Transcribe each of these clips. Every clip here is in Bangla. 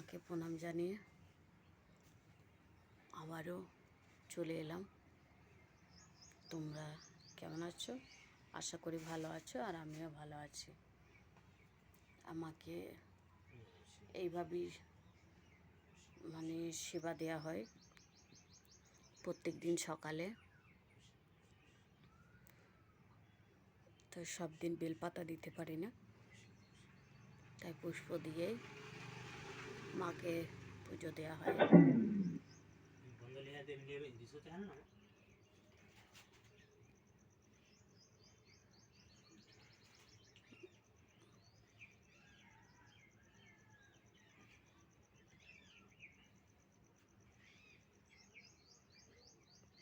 মাকে প্রণাম জানিয়ে আবারও চলে এলাম। তোমরা কেমন আছো? আশা করি ভালো আছো, আর আমিও ভালো আছি। আমাকে এইভাবেই সেবা দেওয়া হয় প্রত্যেক দিন সকালে। তো সব দিন বেলপাতা দিতে পারি না, তাই পুষ্প দিয়েই মাকে পুজো দেওয়া হয়।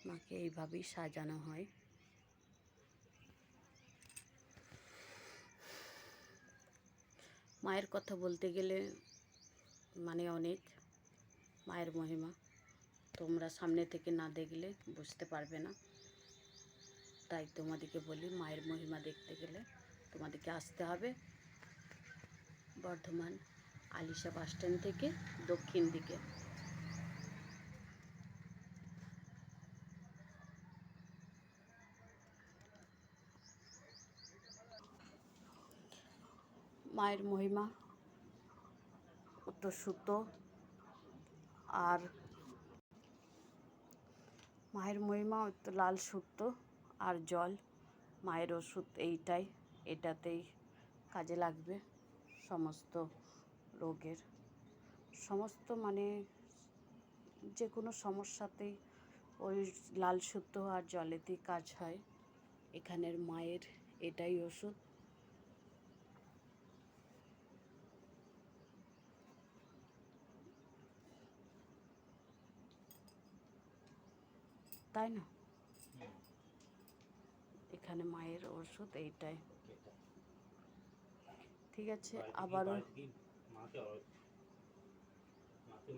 মাকে এইভাবেই সাজানো হয়। মায়ের কথা বলতে গেলে অনেক মায়ের মহিমা তোমরা সামনে থেকে না দেখলে বুঝতে পারবে না। তাই তোমাদেরকে বলি, মায়ের মহিমা দেখতে গেলে তোমাদেরকে আসতে হবে বর্ধমান আলিশা বাস স্ট্যান্ড থেকে দক্ষিণ দিকে। মায়ের মহিমা উত্তর সুতো, আর মায়ের মহিমা লাল সুতো আর জল। মায়ের ওষুধ এইটাই, এটাতেই কাজে লাগবে সমস্ত রোগের, সমস্ত যে কোনো সমস্যাতেই ওই লাল সুতো আর জলেতেই কাজ হয়। এখানের মায়ের এটাই ওষুধ। তাই না? এখানে মায়ের ওষুধ এইটাই। ঠিক আছে, আবারও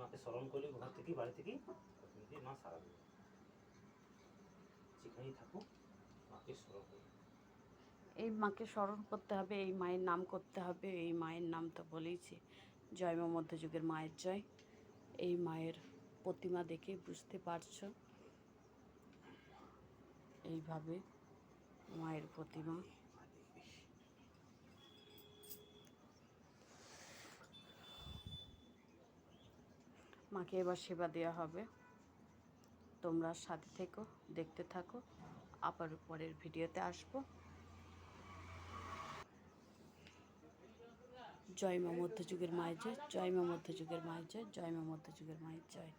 মাকে স্মরণ করলে ঘর থেকে বাড়ি থেকে মা সারা দেবে। যেখানেই থাকো মাকে স্মরণ করবে। এই মাকে স্মরণ করতে হবে, এই মায়ের নাম করতে হবে। এই মায়ের নাম তো বলেইছি, জয় মা মধ্যযুগের মায়ের জয়। এই মায়ের প্রতিমা দেখে বুঝতে পারছো, এইভাবে মায়ের প্রতিমা। মাকে এবার সেবা দেওয়া হবে। তোমরা সাথে থেকো, দেখতে থাকো। আবার পরের ভিডিওতে আসবো। জয় মা মধ্যযুগের মায়ের জয়, জয় মা মধ্যযুগের মায়ের জয়, জয় মা মধ্যযুগের মায়ের জয়।